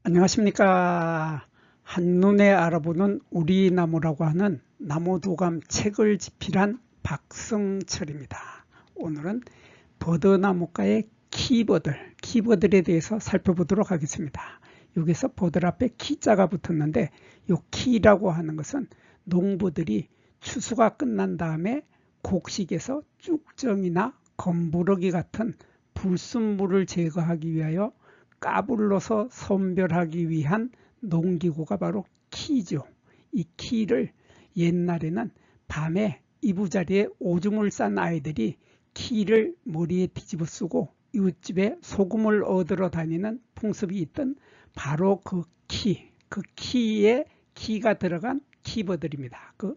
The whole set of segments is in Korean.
안녕하십니까. 한눈에 알아보는 우리 나무라고 하는 나무도감 책을 집필한 박성철입니다. 오늘은 버드나무과의 키버들에 대해서 살펴보도록 하겠습니다. 여기서 버들 앞에 키자가 붙었는데 이 키라고 하는 것은 농부들이 추수가 끝난 다음에 곡식에서 쭉정이나 검부러기 같은 불순물을 제거하기 위하여 까불러서 선별하기 위한 농기구가 바로 키죠. 이 키를 옛날에는 밤에 이부자리에 오줌을 싼 아이들이 키를 머리에 뒤집어 쓰고 이웃집에 소금을 얻으러 다니는 풍습이 있던 바로 그 키에 키가 들어간 키버들입니다. 그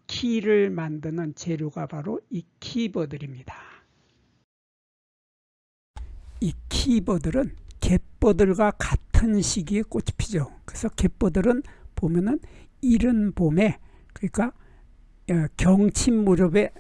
키를 만드는 재료가 바로 이 키버들입니다. 이 키버들은 갯버들과 같은 시기에 꽃이 피죠. 그래서 갯버들은 보면은 이른 봄에, 그러니까 경칩 무렵에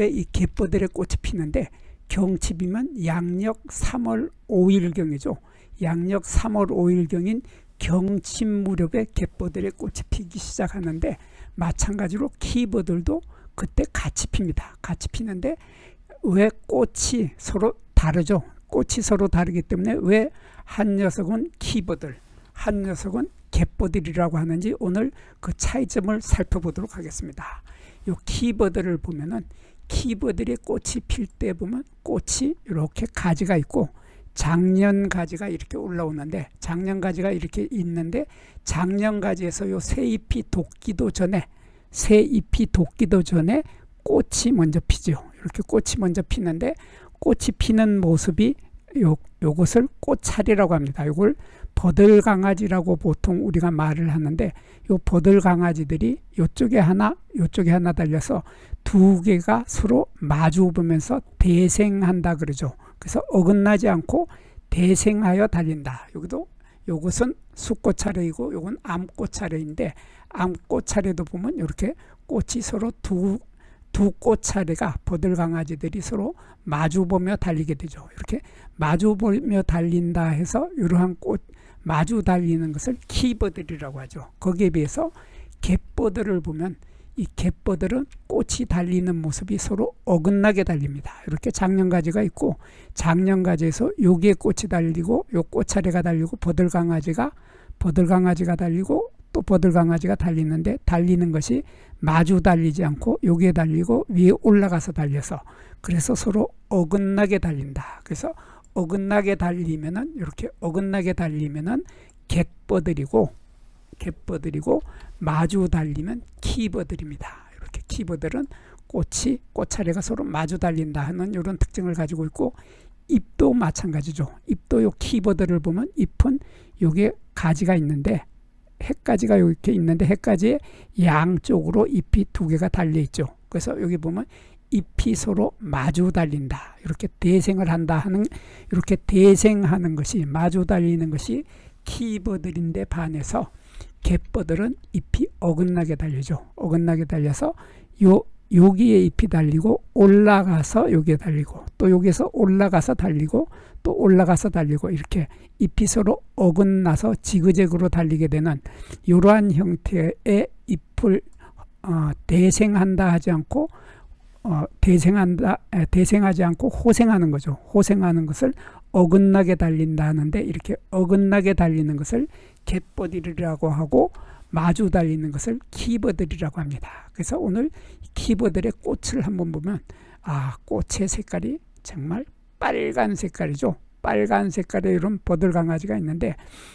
이 갯버들의 꽃이 피는데, 경칩이면 양력 3월 5일경이죠. 양력 3월 5일경인 경칩 무렵에 갯버들의 꽃이 피기 시작하는데, 마찬가지로 키버들도 그때 같이 핍니다. 같이 피는데 왜 꽃이 서로 다르죠? 꽃이 서로 다르기 때문에 왜 한 녀석은 키버들, 한 녀석은 갯버들이라고 하는지 오늘 그 차이점을 살펴보도록 하겠습니다. 이 키버들을 보면은 키버들이 꽃이 필 때 보면 꽃이 이렇게 가지가 있고 작년 가지가 이렇게 올라오는데, 작년 가지가 이렇게 있는데 작년 가지에서 요 새 잎이 돋기도 전에 꽃이 먼저 피죠. 이렇게 꽃이 먼저 피는데, 꽃이 피는 모습이 요것을 꽃차례라고 합니다. 이걸 버들강아지라고 보통 우리가 말을 하는데, 요 버들강아지들이 요쪽에 하나 달려서 두 개가 서로 마주 보면서 대생한다 그러죠. 그래서 어긋나지 않고 대생하여 달린다. 요것은 수꽃차례이고 요건 암꽃차례인데, 암꽃차례도 보면 이렇게 꽃이 서로 두 꽃차례가, 버들강아지들이 서로 마주보며 달리게 되죠. 이렇게 마주보며 달린다 해서 이러한 꽃 마주 달리는 것을 키버들이라고 하죠. 거기에 비해서 갯버들을 보면 이 갯버들은 꽃이 달리는 모습이 서로 어긋나게 달립니다. 이렇게 작년가지가 있고 작년가지에서 여기에 꽃이 달리고 요 꽃차례가 달리고 버들강아지가 달리고 또 버들강아지가 달리는데, 달리는 것이 마주 달리지 않고 여기에 달리고 위에 올라가서 달려서, 그래서 서로 어긋나게 달린다. 그래서 어긋나게 달리면은, 이렇게 어긋나게 달리면은 갯버들이고 마주 달리면 키버들입니다. 이렇게 키버들은 꽃차례가 서로 마주 달린다 하는 이런 특징을 가지고 있고, 잎도 마찬가지죠. 잎도 요 키버들을 보면 잎은 여기에 가지가 있는데, 해가지가 이렇게 있는데 해가지에 양쪽으로 잎이 두 개가 달려 있죠. 그래서 여기 보면 잎이 서로 마주 달린다, 이렇게 대생을 한다 하는, 이렇게 대생하는 것이, 마주 달리는 것이 키버들인데, 반해서 갯버들은 잎이 어긋나게 달리죠. 어긋나게 달려서 여기에 잎이 달리고 올라가서 여기에 달리고 또 여기에서 올라가서 달리고 또 올라가서 달리고, 이렇게 잎이 서로 어긋나서 지그재그로 달리게 되는 이러한 형태의 잎을 대생한다 하지 않고 대생하지 않고 호생하는 거죠. 호생하는 것을 어긋나게 달린다 하는데, 이렇게 어긋나게 달리는 것을 갯버들이라고 하고 마주 달리는 것을 키버들이라고 합니다. 그래서 오늘 키버들의 꽃을 한번 보면, 꽃의 색깔이 정말 빨간 색깔이죠. 빨간 색깔의 이런 버들강아지가 있는데,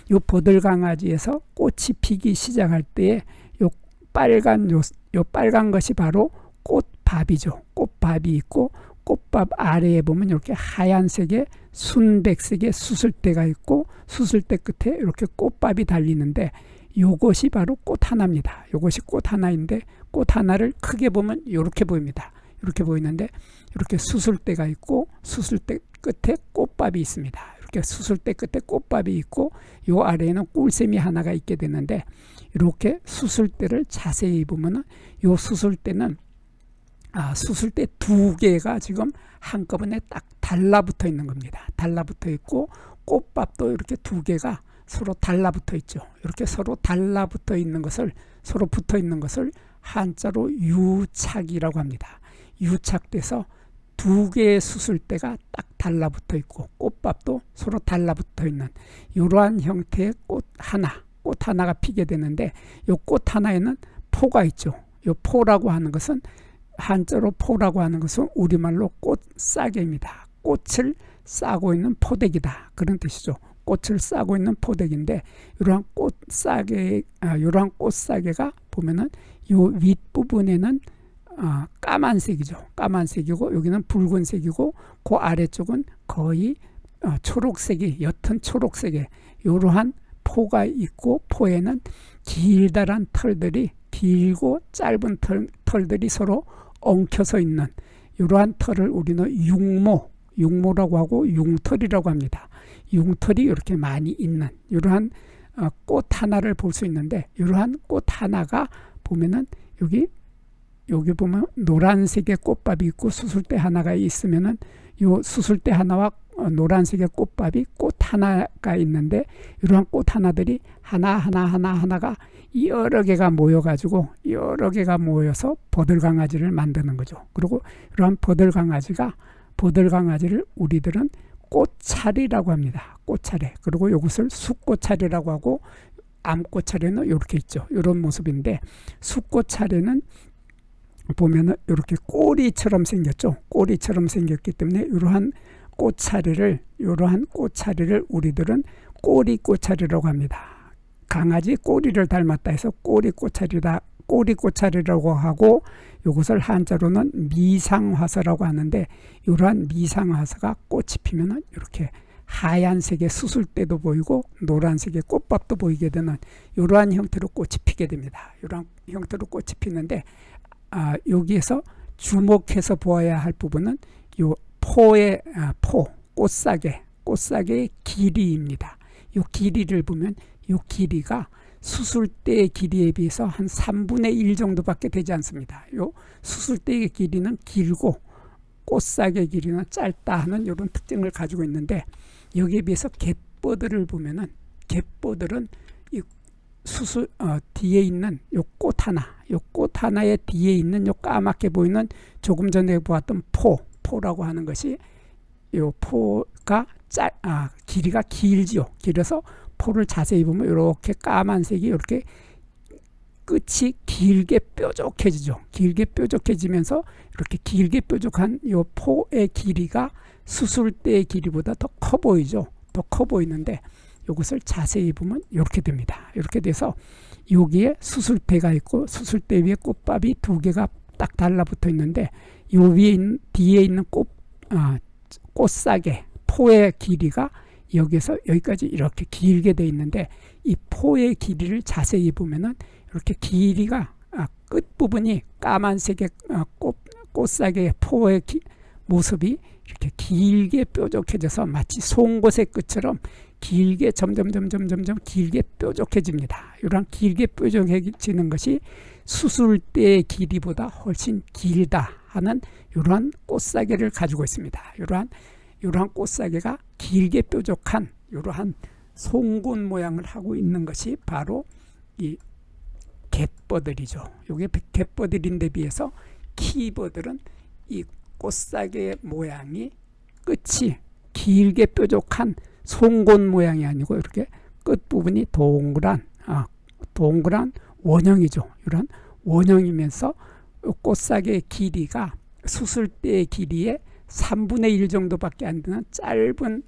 이 버들강아지에서 꽃이 피기 시작할 때에 요 빨간 것이 바로 꽃밥이죠. 꽃밥이 있고, 꽃밥 아래에 보면 이렇게 하얀색의 순백색의 수술대가 있고, 수술대 끝에 이렇게 꽃밥이 달리는데, 요것이 바로 꽃 하나입니다. 요것이 꽃 하나인데, 꽃 하나를 크게 보면 이렇게 보입니다. 이렇게 보이는데, 이렇게 수술대가 있고 수술대 끝에 꽃밥이 있습니다. 이렇게 수술대 끝에 꽃밥이 있고 요 아래에는 꿀샘이 하나가 있게 되는데, 이렇게 수술대를 자세히 보면은 요 수술대는 수술대 두 개가 지금 한꺼번에 딱 달라붙어 있는 겁니다. 달라붙어 있고 꽃밥도 이렇게 두 개가 서로 달라붙어 있죠. 이렇게 서로 달라붙어 있는 것을, 서로 붙어 있는 것을 한자로 유착이라고 합니다. 유착돼서 두 개의 수술대가 딱 달라붙어 있고 꽃밥도 서로 달라붙어 있는 이러한 형태의 꽃 하나가 피게 되는데, 이 꽃 하나에는 포가 있죠. 이 포라고 하는 것은, 한자로 포라고 하는 것은 우리말로 꽃싸개입니다. 꽃을 싸고 있는 포대기다, 그런 뜻이죠. 꽃을 싸고 있는 포대기인데, 이러한 꽃싸개가 보면은 요 윗부분에는 까만색이죠. 까만색이고 여기는 붉은색이고, 그 아래쪽은 거의 초록색이, 옅은 초록색의 이러한 포가 있고, 포에는 길다란 털들이, 길고 짧은 털들이 서로 엉켜서 있는 이러한 털을 우리는 융모라고 하고 융털이라고 합니다. 융털이 이렇게 많이 있는 이러한 꽃 하나를 볼 수 있는데, 이러한 꽃 하나가 보면은 여기 보면 노란색의 꽃밥이 있고, 수술대 하나가 있으면은 요 수술대 하나와 노란색의 꽃밥이 꽃 하나가 있는데, 이러한 꽃 하나들이 하나가 여러 개가 모여가지고, 여러 개가 모여서 버들강아지를 만드는 거죠. 그리고 이러한 버들강아지를 우리들은 꽃차리라고 합니다. 꽃차리. 그리고 이것을 숫꽃차리라고 하고, 암꽃차리는 이렇게 있죠. 이런 모습인데, 숫꽃차리는 보면은 이렇게 꼬리처럼 생겼죠. 꼬리처럼 생겼기 때문에 이러한 꽃차리를 우리들은 꼬리꽃차리라고 합니다. 강아지 꼬리를 닮았다 해서 꼬리꽃차리라고 하고, 이것을 한자로는 미상화사라고 하는데, 이러한 미상화사가 꽃이 피면은 이렇게 하얀색의 수술대도 보이고 노란색의 꽃밥도 보이게 되는 이러한 형태로 꽃이 피게 됩니다. 이러한 형태로 꽃이 피는데, 여기에서 주목해서 보아야 할 부분은 요 포의 꽃사계의 길이입니다. 이 길이를 보면, 이 길이가 수술대의 길이에 비해서 한 3분의 1 정도밖에 되지 않습니다. 이 수술대의 길이는 길고 꽃사계 길이는 짧다 하는 이런 특징을 가지고 있는데, 여기에 비해서 갯버들을 보면은, 갯버들은 이 뒤에 있는 요 꽃 하나의 뒤에 있는 요 까맣게 보이는, 조금 전에 보았던 포라고 하는 것이, 요 포가 길이가 길지요. 길어서 포를 자세히 보면 이렇게 까만색이 이렇게 끝이 길게 뾰족해지죠. 길게 뾰족해지면서 이렇게 길게 뾰족한 이 포의 길이가 수술대의 길이보다 더 커 보이죠. 더 커 보이는데, 이것을 자세히 보면 이렇게 됩니다. 이렇게 돼서 여기에 수술대가 있고, 수술대 위에 꽃밥이 두 개가 딱 달라붙어 있는데, 요 뒤에 있는 꽃사계 포의 길이가 여기서 여기까지 이렇게 길게 돼 있는데, 이 포의 길이를 자세히 보면은 이렇게 길이가 끝부분이 까만색의 꽃사계의 포의 모습이 이렇게 길게 뾰족해져서 마치 송곳의 끝처럼 길게 점점 길게 뾰족해집니다. 이런 길게 뾰족해지는 것이 수술대의 길이보다 훨씬 길다 하는 이러한 꽃사계를 가지고 있습니다. 이러한 꽃사계가 길게 뾰족한 이러한 송곳 모양을 하고 있는 것이 바로 이 갯버들이죠. 이게 갯버들인데 비해서 키버들은 이 꽃사계 모양이 끝이 길게 뾰족한 송곳 모양이 아니고 이렇게 끝부분이 동그란 원형이죠. 이런 원형이면서 꽃사계의 길이가 수술대의 길이의 3분의 1 정도밖에 안 되는 짧은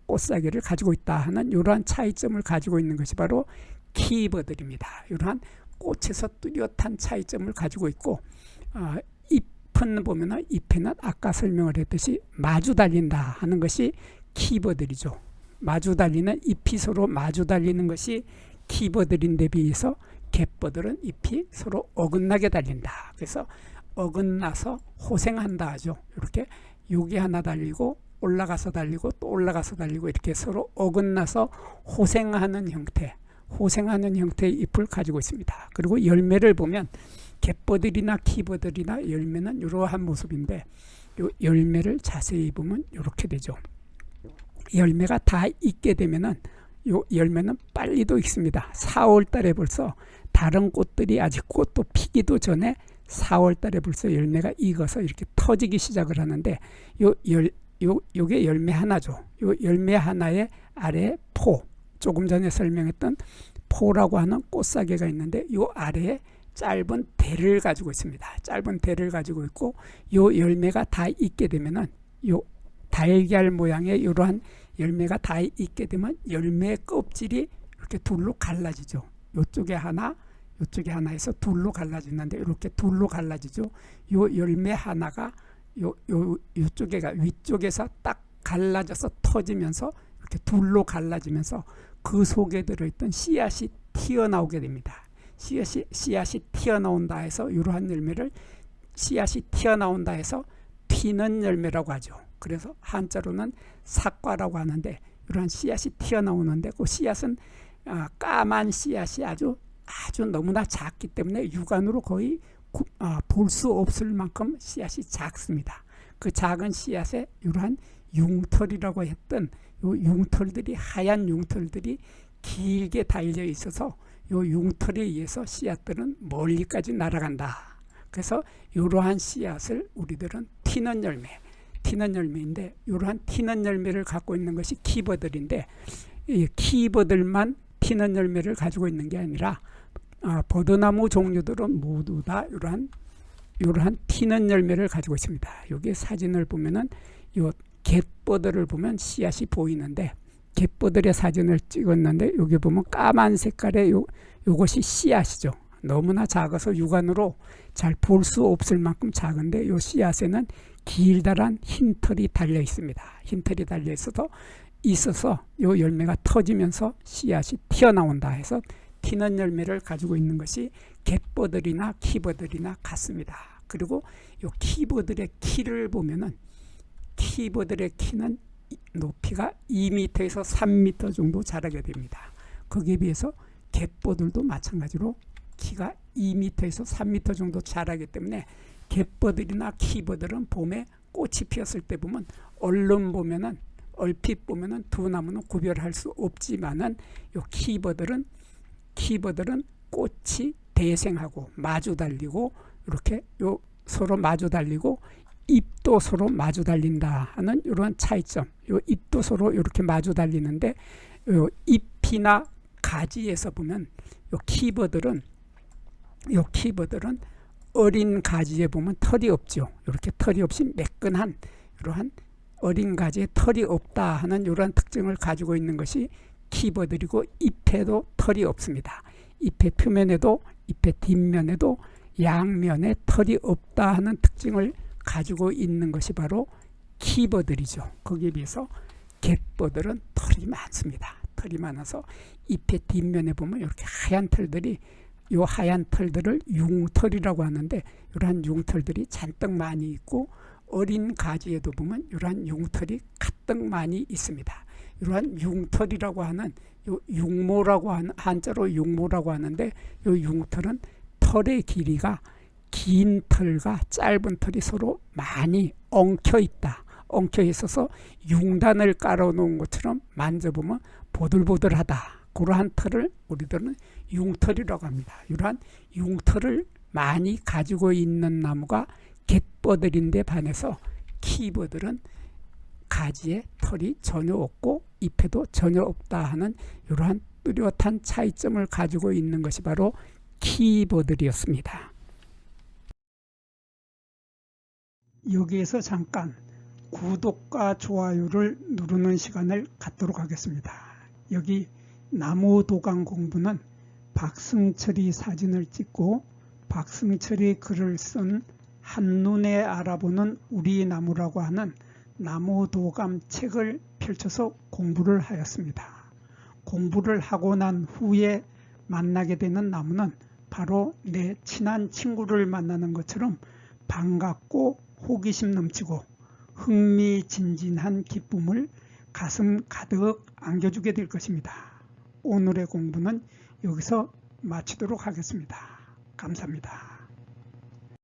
꽃사계를 가지고 있다 하는 이러한 차이점을 가지고 있는 것이 바로 키버들입니다. 이러한 꽃에서 뚜렷한 차이점을 가지고 있고, 잎은 보면은 잎에는 아까 설명을 했듯이 마주 달린다 하는 것이 키버들이죠. 마주 달리는 잎이 서로 마주 달리는 것이 키버들인데 비해서 갯버들은 잎이 서로 어긋나게 달린다. 그래서 어긋나서 호생한다 하죠. 이렇게 여기 하나 달리고 올라가서 달리고 또 올라가서 달리고 이렇게 서로 어긋나서 호생하는 형태의 잎을 가지고 있습니다. 그리고 열매를 보면 갯버들이나 키버들이나 열매는 이러한 모습인데, 이 열매를 자세히 보면 이렇게 되죠. 열매가 다 익게 되면은 요 열매는 빨리도 익습니다. 4월 달에 벌써 다른 꽃들이 아직 꽃도 피기도 전에 4월 달에 벌써 열매가 익어서 이렇게 터지기 시작을 하는데 요게 열매 하나죠. 요 열매 하나의 아래에 포, 조금 전에 설명했던 포라고 하는 꽃사계가 있는데 요 아래에 짧은 대를 가지고 있습니다. 짧은 대를 가지고 있고 요 열매가 다 익게 되면은 요 달걀 모양의 이러한 열매가 다 익게 되면 열매 껍질이 이렇게 둘로 갈라지죠. 요쪽에 하나, 요쪽에 하나에서 둘로 갈라지는데 이렇게 둘로 갈라지죠. 요 열매 하나가 요쪽에가 위쪽에서 딱 갈라져서 터지면서 이렇게 둘로 갈라지면서 그 속에 들어있던 씨앗이 튀어나오게 됩니다. 씨앗이 튀어나온다 해서 이러한 열매를 씨앗이 튀어나온다 해서 튀는 열매라고 하죠. 그래서 한자로는 삭과라고 하는데 이러한 씨앗이 튀어나오는데 그 씨앗은 까만 씨앗이 아주 너무나 작기 때문에 육안으로 거의 볼 수 없을 만큼 씨앗이 작습니다. 그 작은 씨앗에 이러한 융털이라고 했던 요 융털들이 하얀 융털들이 길게 달려 있어서 요 융털에 의해서 씨앗들은 멀리까지 날아간다. 그래서 이러한 씨앗을 우리들은 튀는 열매인데 이러한 튀는 열매를 갖고 있는 것이 키버들인데 이 키버들만 튀는 열매를 가지고 있는 게 아니라 버드나무 종류들은 모두 다 이러한 튀는 열매를 가지고 있습니다. 여기 사진을 보면은 요 갯버들을 보면 씨앗이 보이는데 갯버들의 사진을 찍었는데 여기 보면 까만 색깔의 요것이 씨앗이죠. 너무나 작아서 육안으로 잘 볼 수 없을 만큼 작은데 요 씨앗에는 길다란 흰 털이 달려 있습니다. 흰 털이 달려 있어서 요 열매가 터지면서 씨앗이 튀어나온다 해서 튀는 열매를 가지고 있는 것이 갯버들이나 키버들이나 같습니다. 그리고 요 키버들의 키를 보면은 키버들의 키는 높이가 2m에서 3m 정도 자라게 됩니다. 거기에 비해서 갯버들도 마찬가지로 키가 2m에서 3m 정도 자라기 때문에 갯버들이나 키버들은 봄에 꽃이 피었을 때 보면 얼핏 보면은 두 나무는 구별할 수 없지만은 요 키버들은 꽃이 대생하고 마주 달리고 이렇게 서로 마주 달리고 잎도 서로 마주 달린다 하는 이런 차이점. 요 잎도 서로 이렇게 마주 달리는데 요 잎이나 가지에서 보면 요 키버들은 어린 가지에 보면 털이 없죠. 이렇게 털이 없이 매끈한 이러한 어린 가지에 털이 없다 하는 이러한 특징을 가지고 있는 것이 키버들이고 잎에도 털이 없습니다. 잎의 표면에도 잎의 뒷면에도 양면에 털이 없다 하는 특징을 가지고 있는 것이 바로 키버들이죠. 거기에 비해서 갯버들은 털이 많습니다. 털이 많아서 잎의 뒷면에 보면 이렇게 하얀 털들이 이 하얀 털들을 융털이라고 하는데 이러한 융털들이 잔뜩 많이 있고 어린 가지에도 보면 이러한 융털이 가득 많이 있습니다. 이러한 융털이라고 하는 요 융모라고 하는 한자로 융모라고 하는데 이 융털은 털의 길이가 긴 털과 짧은 털이 서로 많이 엉켜 있어서 융단을 깔아 놓은 것처럼 만져보면 보들보들하다. 그러한 털을 우리들은 융털이라고 합니다. 이러한 융털을 많이 가지고 있는 나무가 갯버들인데 반해서 키버들은 가지에 털이 전혀 없고 잎에도 전혀 없다 하는 이러한 뚜렷한 차이점을 가지고 있는 것이 바로 키버들이었습니다. 여기에서 잠깐 구독과 좋아요를 누르는 시간을 갖도록 하겠습니다. 여기 나무도감 공부는 박승철이 사진을 찍고 박승철이 글을 쓴 한눈에 알아보는 우리 나무라고 하는 나무도감 책을 펼쳐서 공부를 하였습니다. 공부를 하고 난 후에 만나게 되는 나무는 바로 내 친한 친구를 만나는 것처럼 반갑고 호기심 넘치고 흥미진진한 기쁨을 가슴 가득 안겨주게 될 것입니다. 오늘의 공부는 여기서 마치도록 하겠습니다. 감사합니다.